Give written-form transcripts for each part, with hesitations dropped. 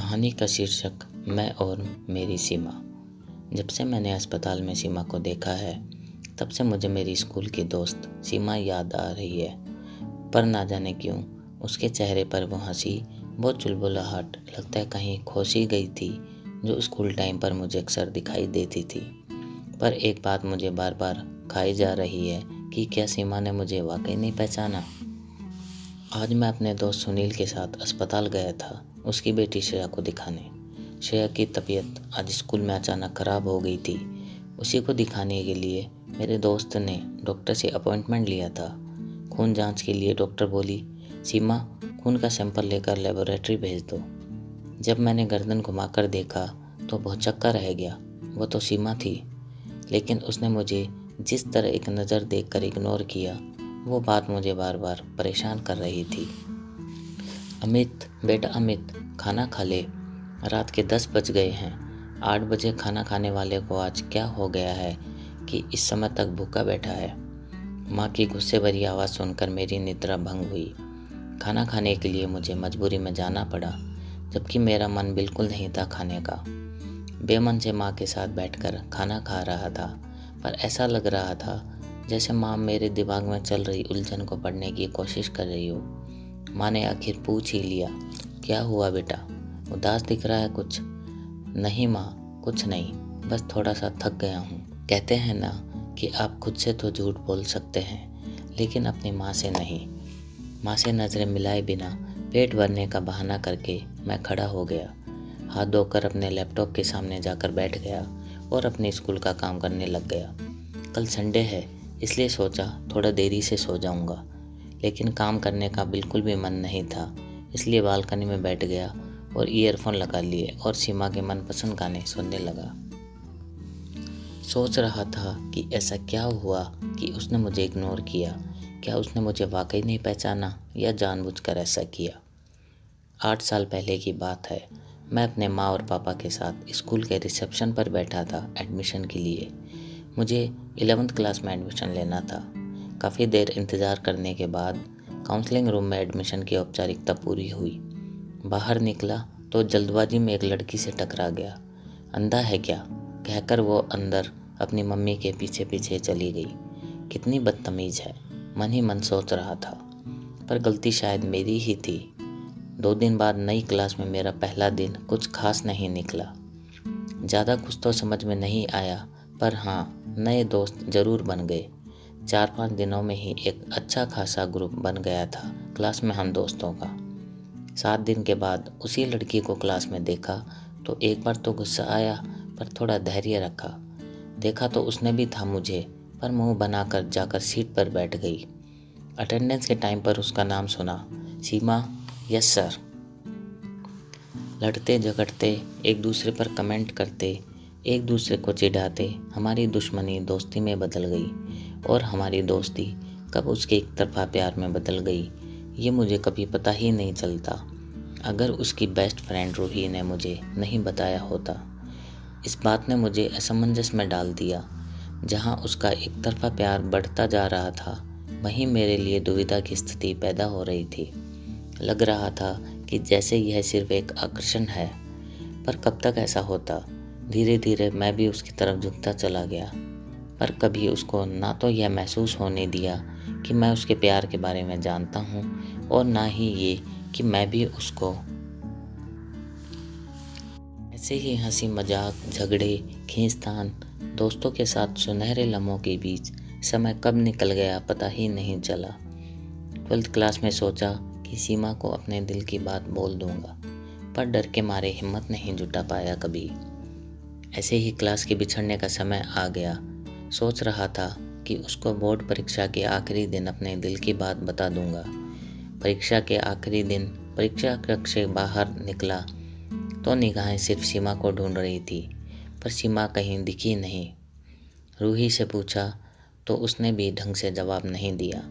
कहानी का शीर्षक मैं और मेरी सीमा। जब से मैंने अस्पताल में सीमा को देखा है तब से मुझे मेरी स्कूल की दोस्त सीमा याद आ रही है। पर ना जाने क्यों उसके चेहरे पर वो हंसी, वो चुलबुलाहट लगता है कहीं खोस ही गई थी, जो स्कूल टाइम पर मुझे अक्सर दिखाई देती थी। पर एक बात मुझे बार बार खाई जा रही है कि क्या सीमा ने मुझे वाकई नहीं पहचाना। आज मैं अपने दोस्त सुनील के साथ अस्पताल गया था उसकी बेटी श्रेया को दिखाने। श्रेया की तबीयत आज स्कूल में अचानक ख़राब हो गई थी। उसी को दिखाने के लिए मेरे दोस्त ने डॉक्टर से अपॉइंटमेंट लिया था। खून जांच के लिए डॉक्टर बोली, सीमा खून का सैंपल लेकर लेबोरेटरी भेज दो। जब मैंने गर्दन घुमाकर देखा तो बहुत चक्का रह गया। वो तो सीमा थी, लेकिन उसने मुझे जिस तरह एक नज़र देखकर इग्नोर किया, वो बात मुझे बार बार परेशान कर रही थी। अमित, बेटा अमित, खाना खा ले। रात के 10 बज गए हैं। 8 बजे खाना खाने वाले को आज क्या हो गया है कि इस समय तक भूखा बैठा है। माँ की गुस्से भरी आवाज़ सुनकर मेरी निद्रा भंग हुई। खाना खाने के लिए मुझे मजबूरी में जाना पड़ा, जबकि मेरा मन बिल्कुल नहीं था खाने का। बेमन से माँ के साथ बैठकर खाना खा रहा था, पर ऐसा लग रहा था जैसे माँ मेरे दिमाग में चल रही उलझन को पढ़ने की कोशिश कर रही हो। माँ ने आखिर पूछ ही लिया, क्या हुआ बेटा, उदास दिख रहा है कुछ? नहीं माँ, कुछ नहीं, बस थोड़ा सा थक गया हूँ। कहते हैं ना कि आप खुद से तो झूठ बोल सकते हैं, लेकिन अपनी माँ से नहीं। माँ से नज़रें मिलाए बिना पेट भरने का बहाना करके मैं खड़ा हो गया। हाथ धोकर अपने लैपटॉप के सामने जाकर बैठ गया और अपने स्कूल का काम करने लग गया। कल संडे है, इसलिए सोचा थोड़ा देरी से सो जाऊंगा, लेकिन काम करने का बिल्कुल भी मन नहीं था। इसलिए बालकनी में बैठ गया और ईयरफोन लगा लिए और सीमा के मनपसंद गाने सुनने लगा। सोच रहा था कि ऐसा क्या हुआ कि उसने मुझे इग्नोर किया। क्या उसने मुझे वाकई नहीं पहचाना या जानबूझकर ऐसा किया? 8 साल पहले की बात है। मैं अपने माँ और पापा के साथ स्कूल के रिसेप्शन पर बैठा था एडमिशन के लिए। मुझे 11th क्लास में एडमिशन लेना था। काफ़ी देर इंतज़ार करने के बाद काउंसलिंग रूम में एडमिशन की औपचारिकता पूरी हुई। बाहर निकला तो जल्दबाजी में एक लड़की से टकरा गया। अंधा है क्या कहकर वो अंदर अपनी मम्मी के पीछे पीछे चली गई। कितनी बदतमीज़ है, मन ही मन सोच रहा था, पर गलती शायद मेरी ही थी। 2 दिन बाद नई क्लास में मेरा पहला दिन कुछ खास नहीं निकला। ज़्यादा कुछ तो समझ में नहीं आया, पर हाँ, नए दोस्त ज़रूर बन गए। 4-5 दिनों में ही एक अच्छा खासा ग्रुप बन गया था क्लास में हम दोस्तों का। 7 दिन के बाद उसी लड़की को क्लास में देखा तो एक बार तो गुस्सा आया, पर थोड़ा धैर्य रखा। देखा तो उसने भी था मुझे, पर मुंह बनाकर जाकर सीट पर बैठ गई। अटेंडेंस के टाइम पर उसका नाम सुना, सीमा, यस सर। लड़ते झगड़ते, एक दूसरे पर कमेंट करते, एक दूसरे को चिढ़ाते हमारी दुश्मनी दोस्ती में बदल गई, और हमारी दोस्ती कब उसके एक तरफा प्यार में बदल गई ये मुझे कभी पता ही नहीं चलता, अगर उसकी बेस्ट फ्रेंड रूही ने मुझे नहीं बताया होता। इस बात ने मुझे असमंजस में डाल दिया। जहाँ उसका एक तरफा प्यार बढ़ता जा रहा था, वहीं मेरे लिए दुविधा की स्थिति पैदा हो रही थी। लग रहा था कि जैसे यह सिर्फ एक आकर्षण है, पर कब तक ऐसा होता। धीरे धीरे मैं भी उसकी तरफ झुकता चला गया, पर कभी उसको ना तो यह महसूस होने दिया कि मैं उसके प्यार के बारे में जानता हूँ, और ना ही ये कि मैं भी उसको। ऐसे ही हंसी मजाक, झगड़े, खींचतान, दोस्तों के साथ सुनहरे लम्हों के बीच समय कब निकल गया पता ही नहीं चला। 12th क्लास में सोचा कि सीमा को अपने दिल की बात बोल दूंगा, पर डर के मारे हिम्मत नहीं जुटा पाया कभी। ऐसे ही क्लास के बिछड़ने का समय आ गया। सोच रहा था कि उसको बोर्ड परीक्षा के आखिरी दिन अपने दिल की बात बता दूंगा। परीक्षा के आखिरी दिन परीक्षा कक्ष से बाहर निकला तो निगाहें सिर्फ सीमा को ढूंढ रही थी, पर सीमा कहीं दिखी नहीं। रूही से पूछा तो उसने भी ढंग से जवाब नहीं दिया।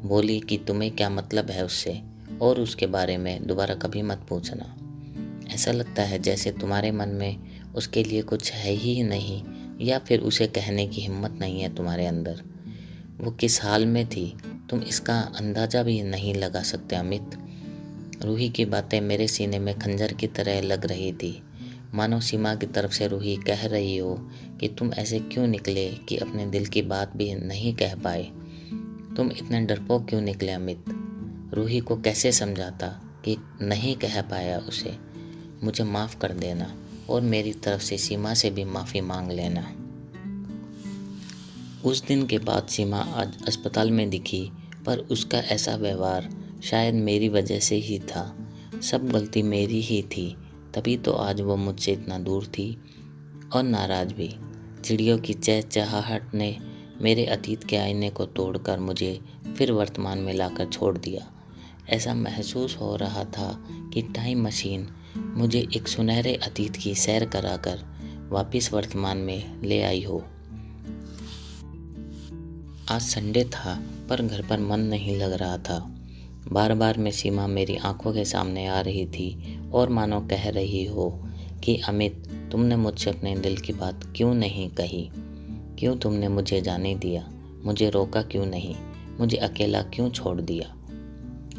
बोली कि तुम्हें क्या मतलब है उससे, और उसके बारे में दोबारा कभी मत पूछना। ऐसा लगता है जैसे तुम्हारे मन में उसके लिए कुछ है ही नहीं, या फिर उसे कहने की हिम्मत नहीं है तुम्हारे अंदर। वो किस हाल में थी तुम इसका अंदाज़ा भी नहीं लगा सकते अमित। रूही की बातें मेरे सीने में खंजर की तरह लग रही थी, मानो सीमा की तरफ से रूही कह रही हो कि तुम ऐसे क्यों निकले कि अपने दिल की बात भी नहीं कह पाए। तुम इतने डरपोक क्यों निकले अमित। रूही को कैसे समझाता कि नहीं कह पाया उसे। मुझे माफ़ कर देना और मेरी तरफ से सीमा से भी माफ़ी मांग लेना। उस दिन के बाद सीमा आज अस्पताल में दिखी, पर उसका ऐसा व्यवहार शायद मेरी वजह से ही था। सब गलती मेरी ही थी, तभी तो आज वो मुझसे इतना दूर थी और नाराज़ भी। चिड़ियों की चहचहाहट ने मेरे अतीत के आईने को तोड़कर मुझे फिर वर्तमान में लाकर छोड़ दिया। ऐसा महसूस हो रहा था कि टाइम मशीन मुझे एक सुनहरे अतीत की सैर कराकर वापस वर्तमान में ले आई हो। आज संडे था, पर घर पर मन नहीं लग रहा था। बार बार में सीमा मेरी आंखों के सामने आ रही थी और मानो कह रही हो कि अमित, तुमने मुझसे अपने दिल की बात क्यों नहीं कही। क्यों तुमने मुझे जाने दिया, मुझे रोका क्यों नहीं, मुझे अकेला क्यों छोड़ दिया।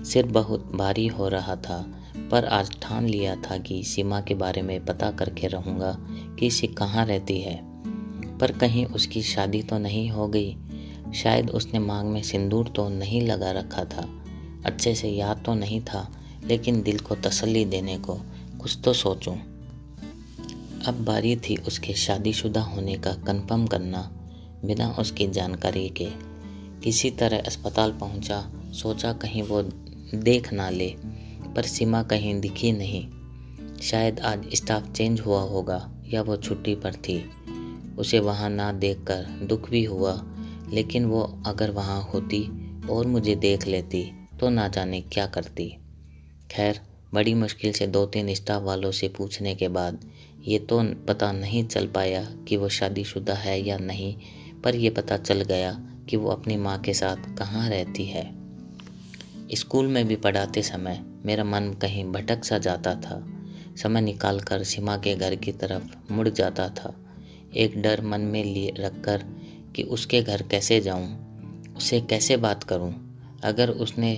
सिर बहुत भारी हो रहा था, पर आज ठान लिया था कि सीमा के बारे में पता करके रहूँगा कि सी कहाँ रहती है। पर कहीं उसकी शादी तो नहीं हो गई। शायद उसने मांग में सिंदूर तो नहीं लगा रखा था। अच्छे से याद तो नहीं था, लेकिन दिल को तसल्ली देने को कुछ तो सोचूं। अब बारी थी उसके शादीशुदा होने का कंफर्म करना, बिना उसकी जानकारी के। किसी तरह अस्पताल पहुंचा, सोचा कहीं वो देख ना ले, पर सीमा कहीं दिखी नहीं। शायद आज स्टाफ चेंज हुआ होगा या वो छुट्टी पर थी। उसे वहाँ ना देखकर दुख भी हुआ, लेकिन वो अगर वहाँ होती और मुझे देख लेती तो ना जाने क्या करती। खैर, बड़ी मुश्किल से 2-3 स्टाफ वालों से पूछने के बाद ये तो पता नहीं चल पाया कि वो शादीशुदा है या नहीं, पर यह पता चल गया कि वो अपनी माँ के साथ कहाँ रहती है। स्कूल में भी पढ़ाते समय मेरा मन कहीं भटक सा जाता था। समय निकालकर सीमा के घर की तरफ मुड़ जाता था, एक डर मन में लिए रखकर कि उसके घर कैसे जाऊं, उससे कैसे बात करूं। अगर उसने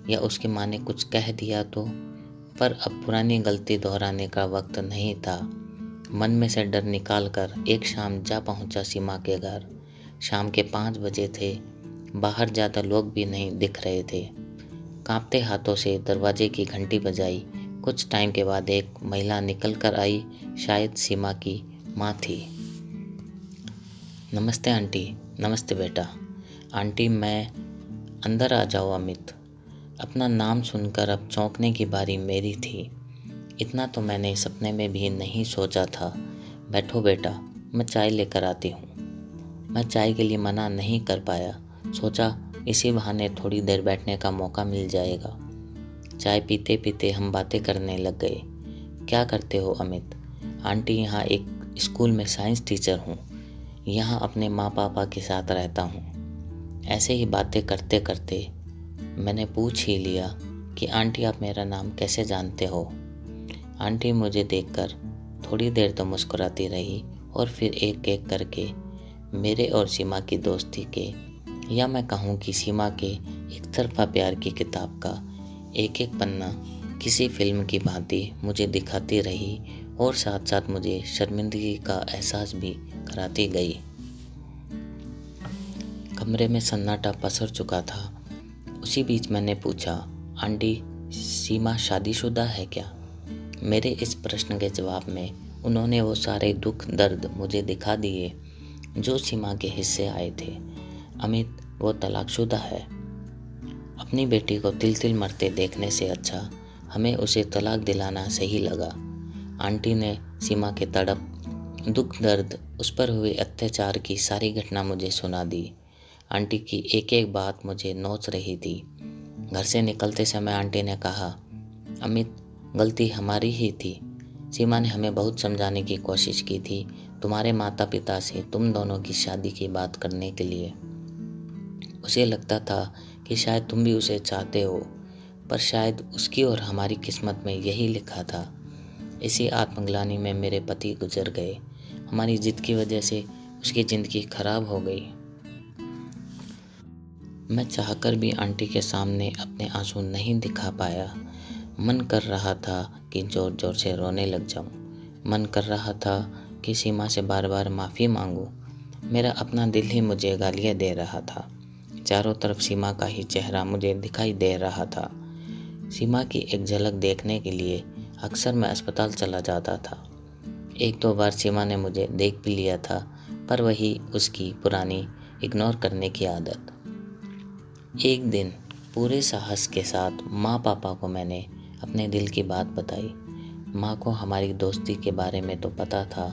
या उसकी माँ ने कुछ कह दिया तो। पर अब पुरानी गलती दोहराने का वक्त नहीं था। मन में से डर निकालकर एक शाम जा पहुंचा सीमा के घर। शाम के 5 बजे थे, बाहर ज़्यादा लोग भी नहीं दिख रहे थे। कांपते हाथों से दरवाजे की घंटी बजाई। कुछ टाइम के बाद एक महिला निकल कर आई, शायद सीमा की माँ थी। नमस्ते आंटी। नमस्ते बेटा। आंटी, मैं अंदर आ जाओ अमित। अपना नाम सुनकर अब चौंकने की बारी मेरी थी। इतना तो मैंने सपने में भी नहीं सोचा था। बैठो बेटा, मैं चाय लेकर आती हूँ। मैं चाय के लिए मना नहीं कर पाया। सोचा इसी बहाने थोड़ी देर बैठने का मौका मिल जाएगा। चाय पीते पीते हम बातें करने लग गए। क्या करते हो अमित? आंटी, यहाँ एक स्कूल में साइंस टीचर हूँ। यहाँ अपने माँ पापा के साथ रहता हूँ। ऐसे ही बातें करते करते मैंने पूछ ही लिया कि आंटी, आप मेरा नाम कैसे जानते हो? आंटी मुझे देखकर थोड़ी देर तो मुस्कुराती रही और फिर एक एक करके मेरे और सीमा की दोस्ती के, या मैं कहूँ कि सीमा के एक तरफा प्यार की किताब का एक एक पन्ना किसी फिल्म की भांति मुझे दिखाती रही और साथ साथ मुझे शर्मिंदगी का एहसास भी कराती गई। कमरे में सन्नाटा पसर चुका था। उसी बीच मैंने पूछा, आंटी, सीमा शादीशुदा है क्या? मेरे इस प्रश्न के जवाब में उन्होंने वो सारे दुख दर्द मुझे दिखा दिए जो सीमा के हिस्से आए थे। अमित, वो तलाकशुदा है। अपनी बेटी को तिल तिल मरते देखने से अच्छा हमें उसे तलाक दिलाना सही लगा। आंटी ने सीमा के तड़प, दुख दर्द, उस पर हुए अत्याचार की सारी घटना मुझे सुना दी। आंटी की एक एक बात मुझे नोच रही थी। घर से निकलते समय आंटी ने कहा, अमित, गलती हमारी ही थी। सीमा ने हमें बहुत समझाने की कोशिश की थी तुम्हारे माता पिता से तुम दोनों की शादी की बात करने के लिए। उसे लगता था कि शायद तुम भी उसे चाहते हो, पर शायद उसकी और हमारी किस्मत में यही लिखा था। इसी आत्मग्लानि में मेरे पति गुजर गए। हमारी जिद की वजह से उसकी ज़िंदगी खराब हो गई। मैं चाहकर भी आंटी के सामने अपने आंसू नहीं दिखा पाया। मन कर रहा था कि ज़ोर ज़ोर से रोने लग जाऊं। मन कर रहा था कि सीमा से बार बार माफ़ी मांगूं। मेरा अपना दिल ही मुझे गालियाँ दे रहा था। चारों तरफ सीमा का ही चेहरा मुझे दिखाई दे रहा था। सीमा की एक झलक देखने के लिए अक्सर मैं अस्पताल चला जाता था। एक दो बार सीमा ने मुझे देख भी लिया था, पर वही उसकी पुरानी इग्नोर करने की आदत। एक दिन पूरे साहस के साथ माँ पापा को मैंने अपने दिल की बात बताई। माँ को हमारी दोस्ती के बारे में तो पता था,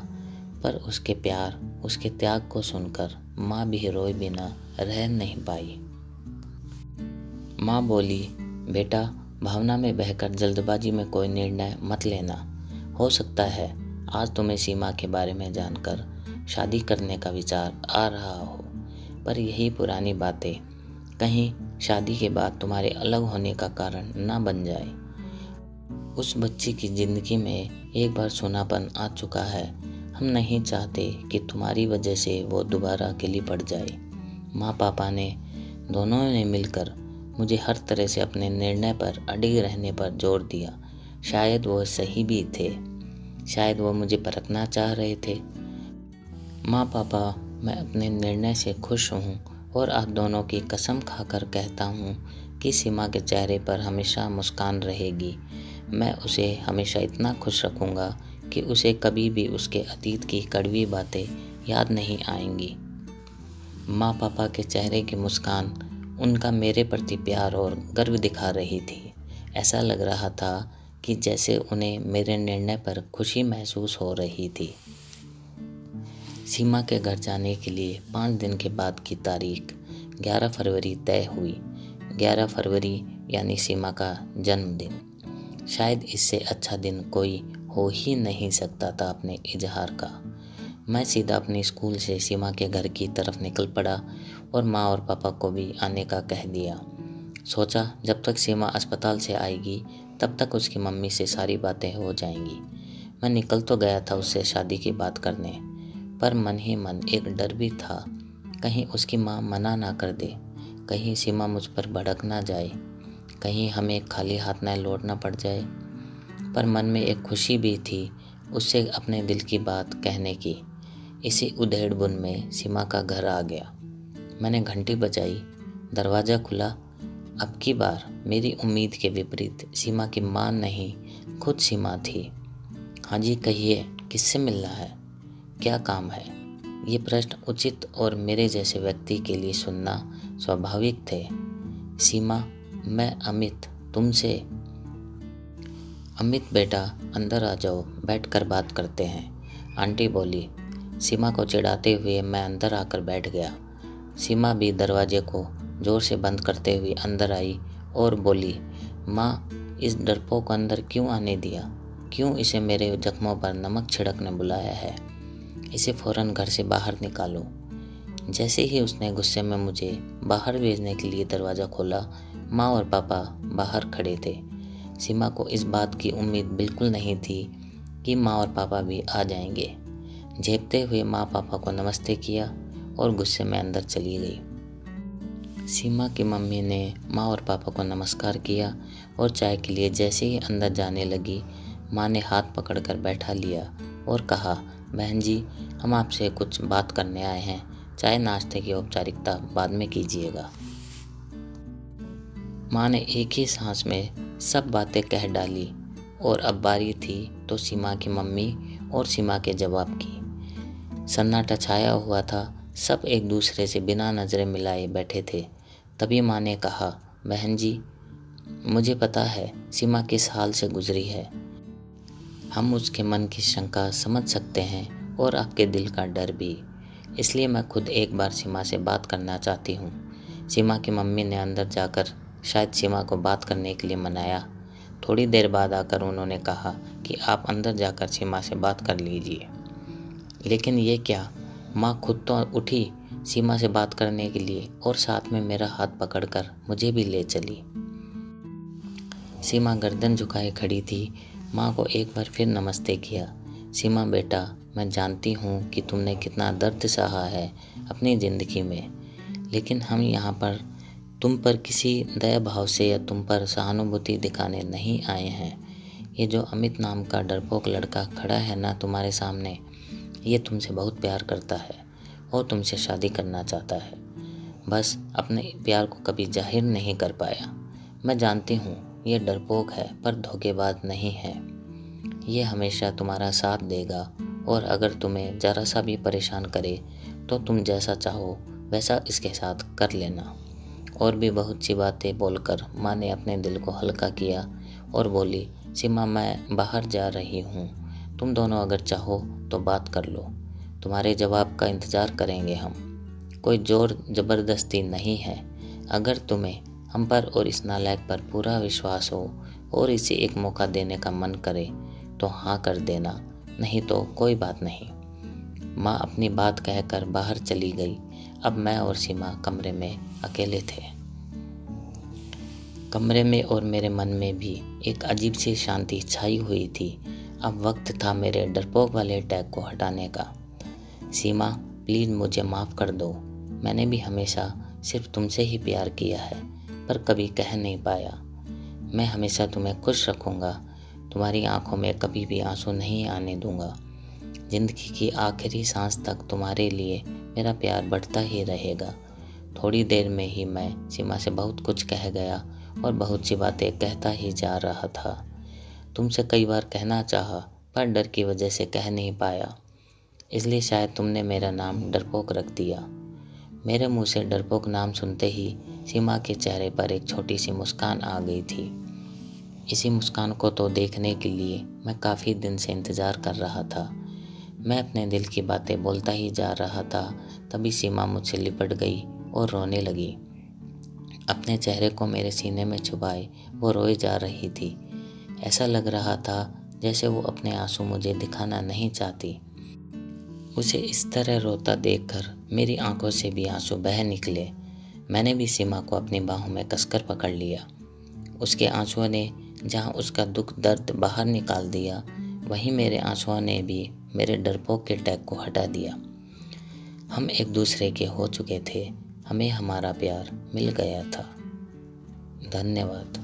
पर उसके प्यार, उसके त्याग को सुनकर माँ भी रोए बिना रह नहीं पाई। माँ बोली, बेटा, भावना में बहकर जल्दबाजी में कोई निर्णय मत लेना। हो सकता है आज तुम्हें सीमा के बारे में जानकर शादी करने का विचार आ रहा हो, पर यही पुरानी बातें कहीं शादी के बाद तुम्हारे अलग होने का कारण ना बन जाए। उस बच्ची की ज़िंदगी में एक बार सूनापन आ चुका है। हम नहीं चाहते कि तुम्हारी वजह से वो दोबारा अकेली पड़ जाए। माँ पापा ने दोनों ने मिलकर मुझे हर तरह से अपने निर्णय पर अड़िग रहने पर जोर दिया। शायद वो सही भी थे, शायद वो मुझे परखना चाह रहे थे। माँ पापा, मैं अपने निर्णय से खुश हूँ और आप दोनों की कसम खाकर कहता हूँ कि सीमा के चेहरे पर हमेशा मुस्कान रहेगी। मैं उसे हमेशा इतना खुश रखूँगा कि उसे कभी भी उसके अतीत की कड़वी बातें याद नहीं आएंगी। माँ पापा के चेहरे की मुस्कान उनका मेरे प्रति प्यार और गर्व दिखा रही थी। ऐसा लग रहा था कि जैसे उन्हें मेरे निर्णय पर खुशी महसूस हो रही थी। सीमा के घर जाने के लिए 5 दिन के बाद की तारीख 11 फरवरी तय हुई। 11 फरवरी यानी सीमा का जन्मदिन। शायद इससे अच्छा दिन कोई हो ही नहीं सकता था अपने इजहार का। मैं सीधा अपने स्कूल से सीमा के घर की तरफ निकल पड़ा और माँ और पापा को भी आने का कह दिया। सोचा जब तक सीमा अस्पताल से आएगी तब तक उसकी मम्मी से सारी बातें हो जाएंगी। मैं निकल तो गया था उससे शादी की बात करने, पर मन ही मन एक डर भी था, कहीं उसकी माँ मना ना कर दे, कहीं सीमा मुझ पर भड़क ना जाए, कहीं हमें खाली हाथ न लौटना पड़ जाए। पर मन में एक खुशी भी थी उससे अपने दिल की बात कहने की। इसी उधेड़-बुन में सीमा का घर आ गया। मैंने घंटी बजाई, दरवाज़ा खुला। अब की बार मेरी उम्मीद के विपरीत सीमा की माँ नहीं, खुद सीमा थी। हाँ जी, कहिए, किससे मिलना है, क्या काम है? ये प्रश्न उचित और मेरे जैसे व्यक्ति के लिए सुनना स्वाभाविक थे। सीमा, मैं अमित, तुमसे। अमित बेटा, अंदर आ जाओ, बैठकर बात करते हैं, आंटी बोली। सीमा को चिढ़ाते हुए मैं अंदर आकर बैठ गया। सीमा भी दरवाजे को जोर से बंद करते हुए अंदर आई और बोली, माँ, इस डरपोक को अंदर क्यों आने दिया? क्यों इसे मेरे जख्मों पर नमक छिड़कने बुलाया है? इसे फ़ौरन घर से बाहर निकालो। जैसे ही उसने गुस्से में मुझे बाहर भेजने के लिए दरवाज़ा खोला, माँ और पापा बाहर खड़े थे। सीमा को इस बात की उम्मीद बिल्कुल नहीं थी कि माँ और पापा भी आ जाएंगे। झेपते हुए माँ पापा को नमस्ते किया और गुस्से में अंदर चली गई। सीमा की मम्मी ने माँ और पापा को नमस्कार किया और चाय के लिए जैसे ही अंदर जाने लगी, माँ ने हाथ पकड़कर बैठा लिया और कहा, बहन जी, हम आपसे कुछ बात करने आए हैं। चाय नाश्ते की औपचारिकता बाद में कीजिएगा। माँ ने एक ही सांस में सब बातें कह डाली और अब बारी थी तो सीमा की मम्मी और सीमा के जवाब की। सन्नाटा छाया हुआ था, सब एक दूसरे से बिना नज़रें मिलाए बैठे थे। तभी माँ ने कहा, बहन जी, मुझे पता है सीमा किस हाल से गुजरी है। हम उसके मन की शंका समझ सकते हैं और आपके दिल का डर भी। इसलिए मैं खुद एक बार सीमा से बात करना चाहती हूँ। सीमा की मम्मी ने अंदर जाकर शायद सीमा को बात करने के लिए मनाया। थोड़ी देर बाद आकर उन्होंने कहा कि आप अंदर जाकर सीमा से बात कर लीजिए। लेकिन ये क्या? माँ खुद तो उठी सीमा से बात करने के लिए और साथ में मेरा हाथ पकड़कर मुझे भी ले चली। सीमा गर्दन झुकाए खड़ी थी। माँ को एक बार फिर नमस्ते किया। सीमा बेटा, मैं जानती हूँ कि तुमने कितना दर्द सहा है अपनी ज़िंदगी में, लेकिन हम यहाँ पर तुम पर किसी दया भाव से या तुम पर सहानुभूति दिखाने नहीं आए हैं। ये जो अमित नाम का डरपोक लड़का खड़ा है ना तुम्हारे सामने, ये तुमसे बहुत प्यार करता है और तुमसे शादी करना चाहता है। बस अपने प्यार को कभी जाहिर नहीं कर पाया। मैं जानती हूँ ये डरपोक है पर धोखेबाज नहीं है। ये हमेशा तुम्हारा साथ देगा और अगर तुम्हें ज़रा सा भी परेशान करे तो तुम जैसा चाहो वैसा इसके साथ कर लेना। और भी बहुत सी बातें बोलकर माँ ने अपने दिल को हल्का किया और बोली, सीमा मैं बाहर जा रही हूँ, तुम दोनों अगर चाहो तो बात कर लो। तुम्हारे जवाब का इंतज़ार करेंगे हम। कोई जोर ज़बरदस्ती नहीं है। अगर तुम्हें हम पर और इस नालायक पर पूरा विश्वास हो और इसे एक मौका देने का मन करे तो हाँ कर देना, नहीं तो कोई बात नहीं। माँ अपनी बात कहकर बाहर चली गई। अब मैं और सीमा कमरे में अकेले थे। कमरे में और मेरे मन में भी एक अजीब सी शांति छाई हुई थी। अब वक्त था मेरे डरपोक वाले टैग को हटाने का। सीमा प्लीज़ मुझे माफ़ कर दो। मैंने भी हमेशा सिर्फ तुमसे ही प्यार किया है पर कभी कह नहीं पाया। मैं हमेशा तुम्हें खुश रखूँगा। तुम्हारी आंखों में कभी भी आंसू नहीं आने दूंगा। ज़िंदगी की आखिरी सांस तक तुम्हारे लिए मेरा प्यार बढ़ता ही रहेगा। थोड़ी देर में ही मैं सीमा से बहुत कुछ कह गया और बहुत सी बातें कहता ही जा रहा था। तुमसे कई बार कहना चाहा पर डर की वजह से कह नहीं पाया, इसलिए शायद तुमने मेरा नाम डरपोक रख दिया। मेरे मुंह से डरपोक नाम सुनते ही सीमा के चेहरे पर एक छोटी सी मुस्कान आ गई थी। इसी मुस्कान को तो देखने के लिए मैं काफ़ी दिन से इंतज़ार कर रहा था। मैं अपने दिल की बातें बोलता ही जा रहा था, तभी सीमा मुझसे लिपट गई और रोने लगी। अपने चेहरे को मेरे सीने में छुपाए वो रोए जा रही थी। ऐसा लग रहा था जैसे वो अपने आंसू मुझे दिखाना नहीं चाहती। उसे इस तरह रोता देखकर मेरी आंखों से भी आंसू बह निकले। मैंने भी सीमा को अपनी बाहों में कसकर पकड़ लिया। उसके आंसुओं ने जहाँ उसका दुख दर्द बाहर निकाल दिया, वहीं मेरे आंसुओं ने भी मेरे डरपोक के टैग को हटा दिया। हम एक दूसरे के हो चुके थे। हमें हमारा प्यार मिल गया था। धन्यवाद।